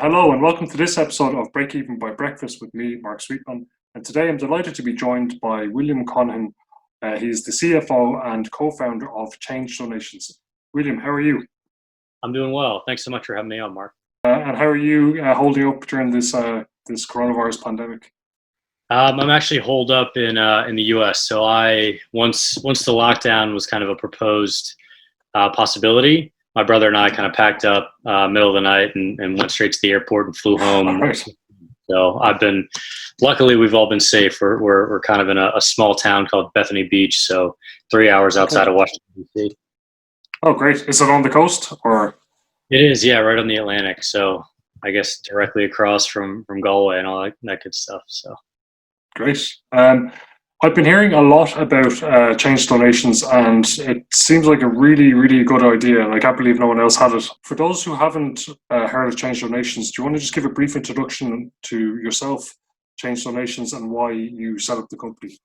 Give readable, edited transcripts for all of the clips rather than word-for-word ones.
Hello and welcome to this episode of Break Even by Breakfast with me, Mark Sweetman. And today I'm delighted to be joined by William Conaghan. He's the CFO and co-founder of Change Donations. William, how are you? I'm doing well. Thanks so much for having me on, Mark. And how are you holding up during this coronavirus pandemic? I'm actually holed up in the U.S. So I once the lockdown was kind of a proposed possibility, my brother and I kind of packed up middle of the night and went straight to the airport and flew home. All right. So luckily we've all been safe. We're kind of in a small town called Bethany Beach, so 3 hours outside of Washington D.C. Oh, great. Is it on the coast or? It is, yeah, right on the Atlantic. So I guess directly across from Galway and all that good stuff. So. Great. I've been hearing a lot about Change Donations, and it seems like a really, really good idea, and I can't believe no one else had it. For those who haven't heard of Change Donations, do you want to just give a brief introduction to yourself, Change Donations, and why you set up the company?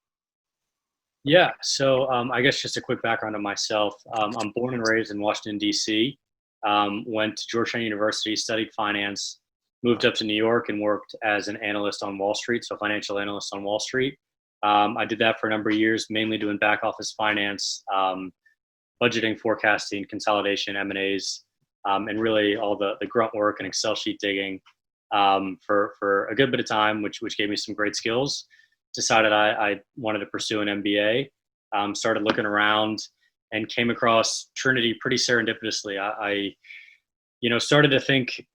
Yeah, so I guess just a quick background on myself. I'm born and raised in Washington, D.C., went to Georgetown University, studied finance, moved up to New York and worked as an analyst on Wall Street, so financial analyst on Wall Street. I did that for a number of years, mainly doing back office finance, budgeting, forecasting, consolidation, M&As, and really all the grunt work and Excel sheet digging for a good bit of time, which gave me some great skills. Decided I wanted to pursue an MBA, started looking around and came across Trinity pretty serendipitously. I started to think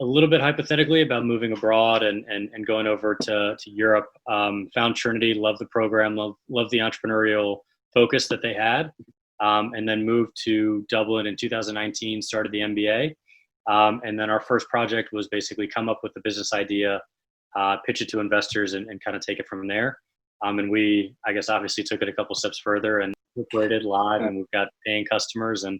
a little bit hypothetically about moving abroad and going over to Europe. Found Trinity, loved the program, loved the entrepreneurial focus that they had, and then moved to Dublin in 2019, started the MBA. And then our first project was basically come up with the business idea, pitch it to investors and kind of take it from there. And we, I guess, obviously took it a couple steps further and operated live, and we've got paying customers and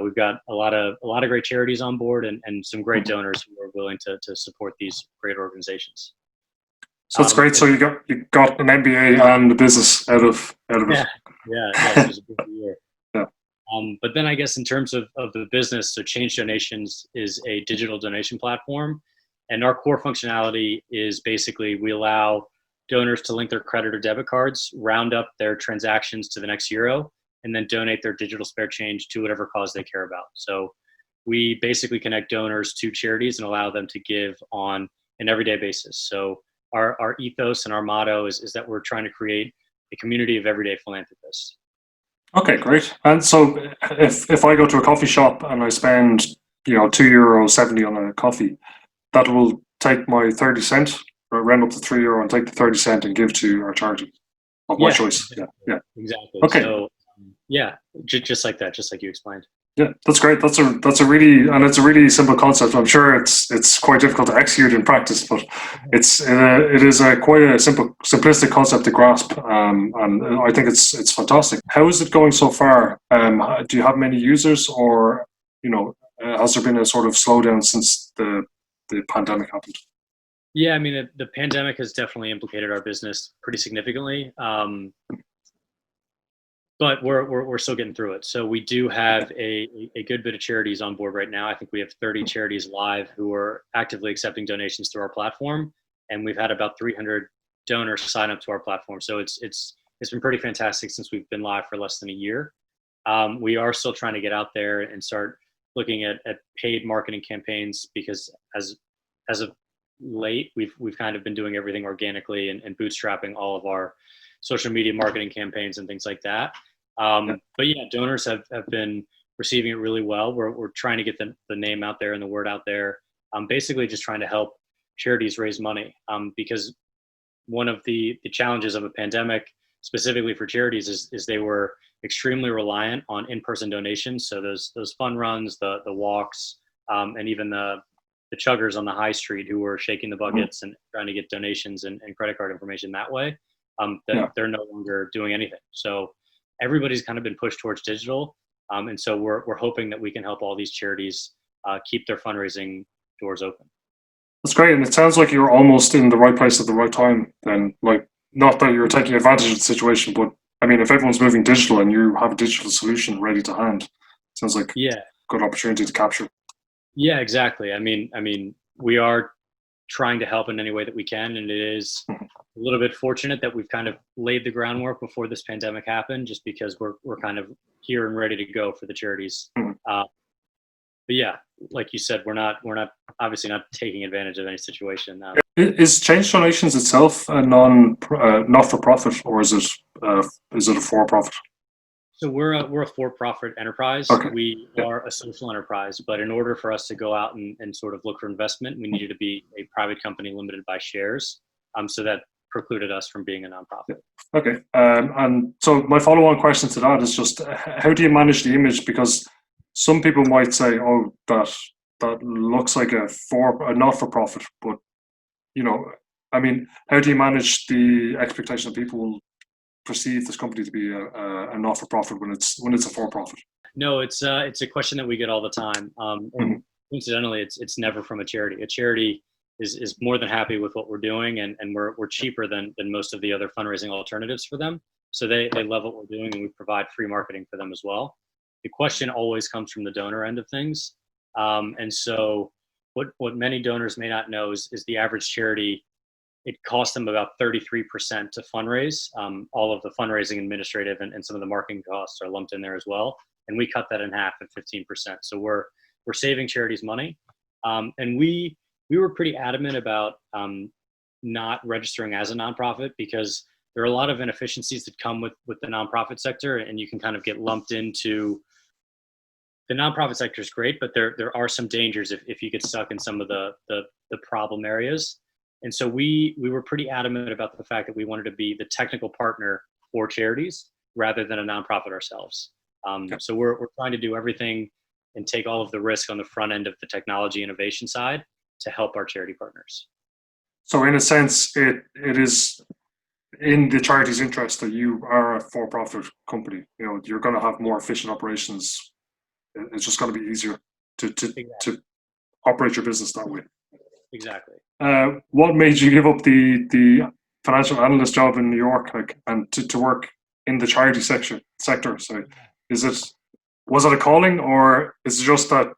we've got a lot of great charities on board and some great donors who are willing to support these great organizations. So that's great. So you got an MBA and the business out of it. Yeah, it was a good year. Yeah. But then I guess in terms of the business, so Change Donations is a digital donation platform, and our core functionality is basically we allow donors to link their credit or debit cards, round up their transactions to the next euro, and then donate their digital spare change to whatever cause they care about. So we basically connect donors to charities and allow them to give on an everyday basis. So our ethos and our motto is that we're trying to create a community of everyday philanthropists. Okay, great. And so if I go to a coffee shop and I spend, €2.70 on a coffee, that will take my 30 cent, or round up to €3 and take the 30 cent and give to our charity of my choice. Exactly. Yeah. Exactly. Okay. So just like that, just like you explained. Yeah, that's great. It's a really simple concept. I'm sure it's quite difficult to execute in practice, but it is quite a simplistic concept to grasp, and I think it's fantastic. How is it going so far? Do you have many users, or has there been a sort of slowdown since the pandemic happened? Yeah, I mean the pandemic has definitely implicated our business pretty significantly. But we're still getting through it. So we do have a good bit of charities on board right now. I think we have 30 charities live who are actively accepting donations through our platform, and we've had about 300 donors sign up to our platform. So it's been pretty fantastic since we've been live for less than a year. We are still trying to get out there and start looking at paid marketing campaigns, because as of late we've kind of been doing everything organically and bootstrapping all of our social media marketing campaigns and things like that. But yeah, donors have been receiving it really well. We're trying to get the name out there and the word out there. Basically just trying to help charities raise money, because one of the challenges of a pandemic, specifically for charities, is they were extremely reliant on in-person donations. So those fun runs, the walks, and even the chuggers on the high street who were shaking the buckets and trying to get donations and credit card information that way, they're no longer doing anything. So everybody's kind of been pushed towards digital. And so we're hoping that we can help all these charities keep their fundraising doors open. That's great. And it sounds like you're almost in the right place at the right time then. Like, not that you're taking advantage of the situation, but I mean, if everyone's moving digital and you have a digital solution ready to hand, it sounds like a good opportunity to capture. Yeah, exactly. We are trying to help in any way that we can, and it is Mhm. a little bit fortunate that we've kind of laid the groundwork before this pandemic happened, just because we're kind of here and ready to go for the charities. Mhm. Uh, but yeah, like you said, we're not obviously not taking advantage of any situation. Is Change Donations itself a not for profit, or is it a for profit? So we're a for-profit enterprise. Okay. We Yeah. are a social enterprise, but in order for us to go out and sort of look for investment, we needed to be a private company limited by shares. So that precluded us from being a nonprofit. Okay. And so my follow-on question to that is just how do you manage the image? Because some people might say, "Oh, that looks like a not-for-profit," but you know, I mean, how do you manage the expectation that people will perceive this company to be a not-for-profit when it's a for-profit? No, it's a question that we get all the time. Mhm. And coincidentally, it's never from a charity. A charity is more than happy with what we're doing, and we're cheaper than most of the other fundraising alternatives for them. So they love what we're doing, and we provide free marketing for them as well. The question always comes from the donor end of things. And so what many donors may not know is the average charity, it costs them about 33% to fundraise. All of the fundraising, administrative, and some of the marketing costs are lumped in there as well. And we cut that in half at 15%. So we're saving charities money. And we were pretty adamant about not registering as a nonprofit, because there are a lot of inefficiencies that come with the nonprofit sector, and you can kind of get lumped into the nonprofit sector is great, but there are some dangers if you get stuck in some of the problem areas. And so we were pretty adamant about the fact that we wanted to be the technical partner for charities rather than a nonprofit ourselves. So we're trying to do everything and take all of the risk on the front end of the technology innovation side to help our charity partners. So in a sense, it is in the charity's interest that you are a for-profit company. You know, you're going to have more efficient operations. It's just going to be easier Exactly. to operate your business that way. Exactly. What made you give up the financial analyst job in New York, like, and to work in the charity sector? So, was it a calling, or is it just that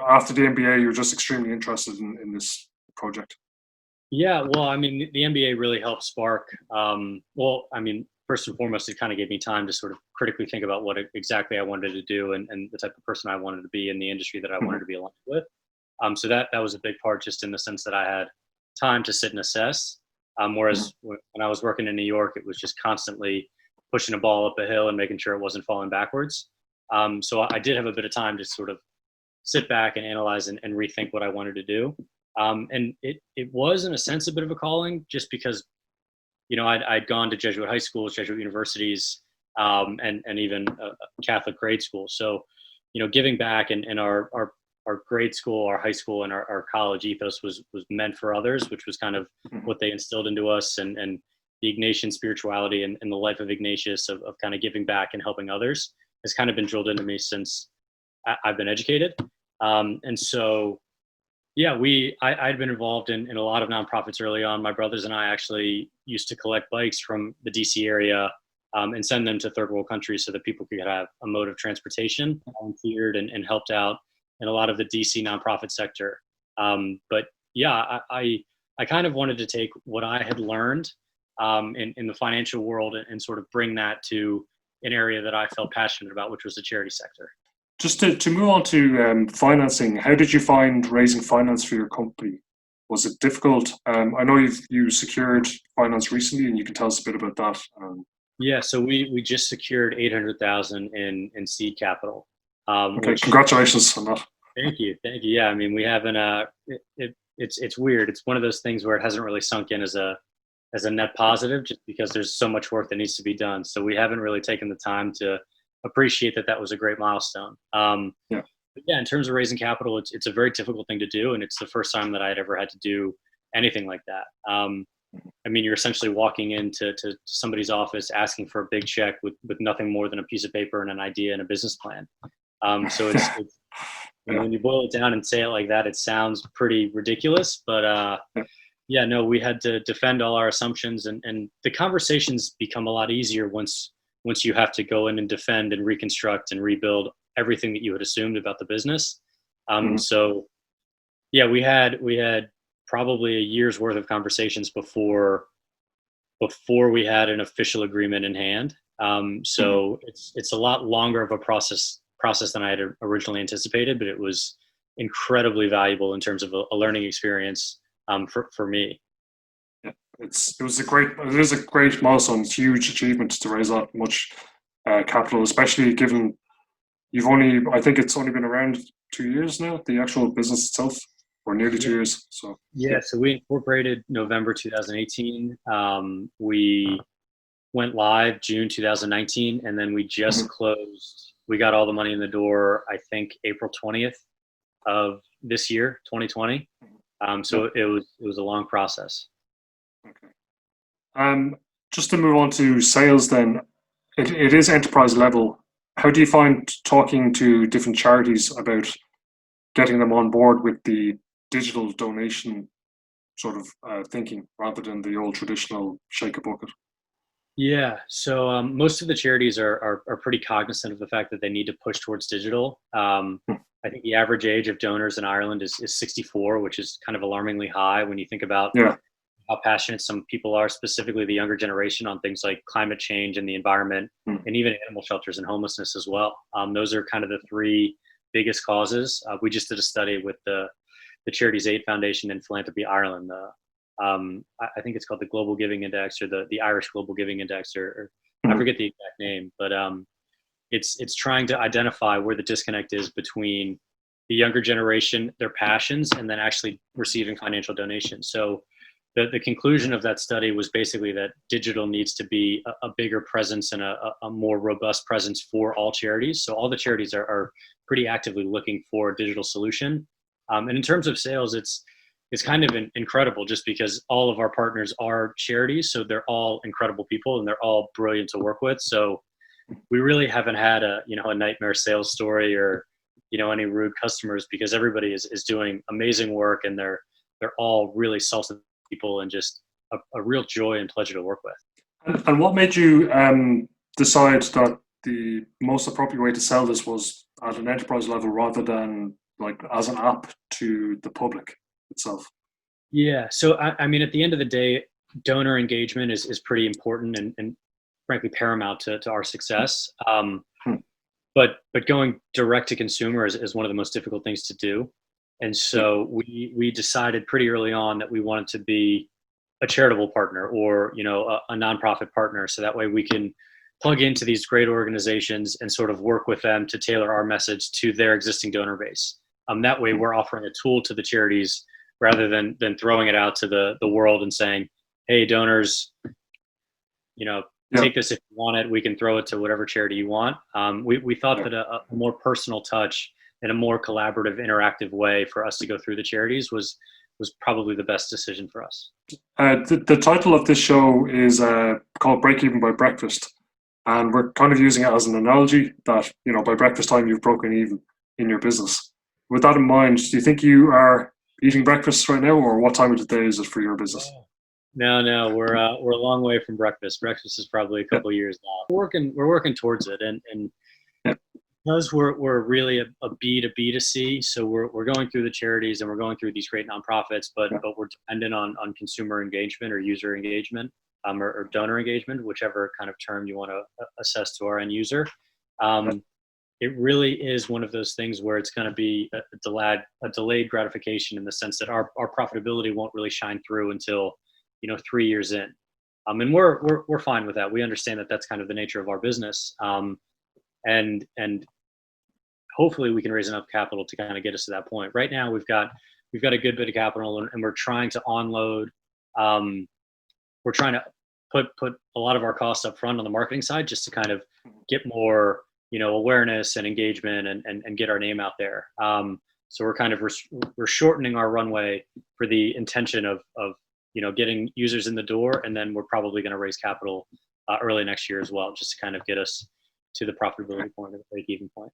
after the MBA you're just extremely interested in this project? Yeah, well, the MBA really helped spark. First and foremost, it kind of gave me time to sort of critically think about what exactly I wanted to do, and the type of person I wanted to be in the industry that I wanted to be aligned with. So that was a big part, just in the sense that I had time to sit and assess. Whereas when I was working in New York, it was just constantly pushing a ball up a hill and making sure it wasn't falling backwards. So I did have a bit of time to sort of sit back and analyze and rethink what I wanted to do. And it was, in a sense, a bit of a calling, just because I'd gone to Jesuit high schools, Jesuit universities, and even a Catholic grade school. So giving back, and our grade school, our high school, and our college ethos was meant for others, which was kind of what they instilled into us, and the Ignatian spirituality and the life of Ignatius of kind of giving back and helping others has kind of been drilled into me since I've been educated. And so, yeah, I'd been involved in a lot of nonprofits early on. My brothers and I actually used to collect bikes from the DC area, and send them to third world countries so that people could have a mode of transportation. Volunteered and helped out in a lot of the DC nonprofit sector. But yeah, I kind of wanted to take what I had learned in the financial world, and sort of bring that to an area that I felt passionate about, which was the charity sector. Just to move on to financing, how did you find raising finance for your company? Was it difficult? I know you secured finance recently, and you can tell us a bit about that. Yeah, so we just secured 800,000 in seed capital. Okay, Which, congratulations on that. thank you. Yeah, we haven't. It's weird. It's one of those things where it hasn't really sunk in as a net positive, just because there's so much work that needs to be done. So we haven't really taken the time to appreciate that was a great milestone. Yeah. But yeah, in terms of raising capital, it's a very difficult thing to do, and it's the first time that I had ever had to do anything like that. You're essentially walking into somebody's office asking for a big check with nothing more than a piece of paper and an idea and a business plan. So it's Yeah. when you boil it down and say it like that, it sounds pretty ridiculous. But yeah, no, we had to defend all our assumptions, and the conversations become a lot easier once you have to go in and defend and reconstruct and rebuild everything that you had assumed about the business. So yeah, we had probably a year's worth of conversations before we had an official agreement in hand. So it's a lot longer of a process than I had originally anticipated, but it was incredibly valuable in terms of a learning experience for me. Yeah, it is a great milestone, it's a huge achievement to raise that much capital, especially given I think it's only been around 2 years now, the actual business itself, or nearly 2 years. So Yeah, so we incorporated November 2018. We went live June 2019, and then we just closed. We got all the money in the door, I think, April 20th of this year, 2020. So it was a long process. Okay. Just to move on to sales, then, it is enterprise level. How do you find talking to different charities about getting them on board with the digital donation sort of thinking rather than the old traditional shake a bucket? Yeah, so most of the charities are pretty cognizant of the fact that they need to push towards digital. I think the average age of donors in Ireland is 64, which is kind of alarmingly high when you think about Yeah. how passionate some people are, specifically the younger generation, on things like climate change and the environment, and even animal shelters and homelessness as well. Those are kind of the three biggest causes. We just did a study with the Charities Aid Foundation and Philanthropy Ireland. I think it's called the Global Giving Index, or the Irish Global Giving Index, or I forget the exact name, but it's trying to identify where the disconnect is between the younger generation, their passions, and then actually receiving financial donations. So the conclusion of that study was basically that digital needs to be a bigger presence and a more robust presence for all charities. So all the charities are pretty actively looking for a digital solution. And in terms of sales, it's kind of incredible, just because all of our partners are charities. So they're all incredible people and they're all brilliant to work with. So we really haven't had a nightmare sales story, or any rude customers, because everybody is doing amazing work, and they're all really salty people, and just a real joy and pleasure to work with. And what made you decide that the most appropriate way to sell this was at an enterprise level rather than like as an app to the public itself? Yeah, so I mean, at the end of the day, donor engagement is pretty important and frankly paramount to our success. But going direct to consumer is one of the most difficult things to do. And so we decided pretty early on that we wanted to be a charitable partner, or a nonprofit partner, so that way we can plug into these great organizations and sort of work with them to tailor our message to their existing donor base. That way we're offering a tool to the charities rather than throwing it out to the world and saying, hey, donors, take this if you want it. We can throw it to whatever charity you want. We thought that a more personal touch and a more collaborative, interactive way for us to go through the charities was probably the best decision for us. The title of this show is called Break Even by Breakfast. And we're kind of using it as an analogy that, by breakfast time, you've broken even in your business. With that in mind, do you think you are eating breakfast right now, or what time of the day is it for your business? No, we're a long way from breakfast. Breakfast is probably a couple of years now. We're working towards it, and because we're really a B to B to C, so we're going through the charities and we're going through these great nonprofits, but we're dependent on consumer engagement, or user engagement, or donor engagement, whichever kind of term you want to assess to our end user. It really is one of those things where it's going to be a delayed gratification, in the sense that our profitability won't really shine through until 3 years in. And we're fine with that. We understand that that's kind of the nature of our business. And hopefully we can raise enough capital to kind of get us to that point. Right now we've got a good bit of capital, and we're trying to onload. We're trying to put a lot of our costs up front on the marketing side, just to kind of get more awareness and engagement, and get our name out there. So we're kind of we're shortening our runway for the intention of getting users in the door, and then we're probably going to raise capital early next year as well, just to kind of get us to the profitability point, or the break-even point.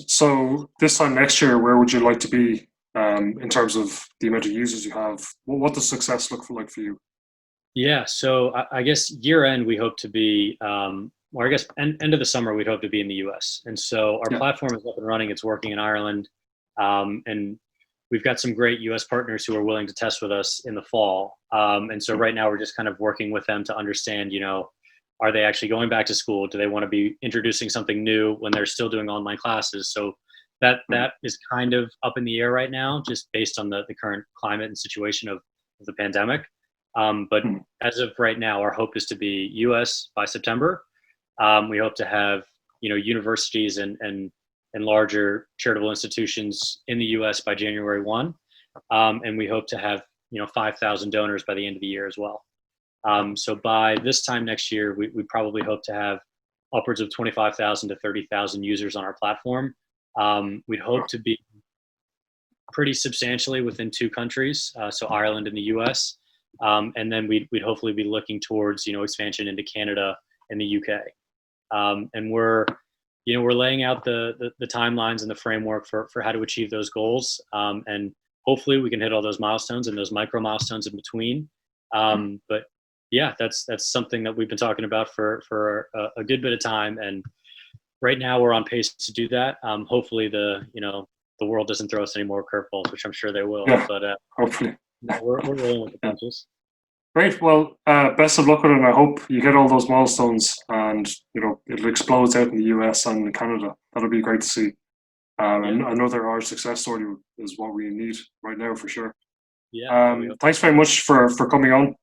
So this time next year, where would you like to be in terms of the amount of users you have? What does success look like for you? Yeah, so I guess year end we hope to be, or I guess end of the summer we'd hope to be in the US. And so our platform is up and running. It's working in Ireland. And we've got some great US partners who are willing to test with us in the fall. And so right now we're just kind of working with them to understand, are they actually going back to school? Do they want to be introducing something new when they're still doing online classes? So that is kind of up in the air right now, just based on the current climate and situation of the pandemic. But as of right now, our hope is to be US by September. We hope to have, universities and larger charitable institutions in the US by January 1. And we hope to have, 5,000 donors by the end of the year as well. So by this time next year, we probably hope to have upwards of 25,000 to 30,000 users on our platform. We'd hope to be pretty substantially within 2 countries, so Ireland and the US. And then we'd hopefully be looking towards, expansion into Canada and the UK. And we're laying out the timelines and the framework for how to achieve those goals. And hopefully we can hit all those milestones and those micro milestones in between. But yeah, that's something that we've been talking about for a good bit of time. And right now we're on pace to do that. Hopefully the world doesn't throw us any more curveballs, which I'm sure they will. Yeah, but hopefully. we're rolling with the punches. Great. Well, best of luck with it. And I hope you hit all those milestones and, it explodes out in the US and Canada. That'll be great to see. And another large success story is what we need right now for sure. Yeah. Thanks very much for coming on.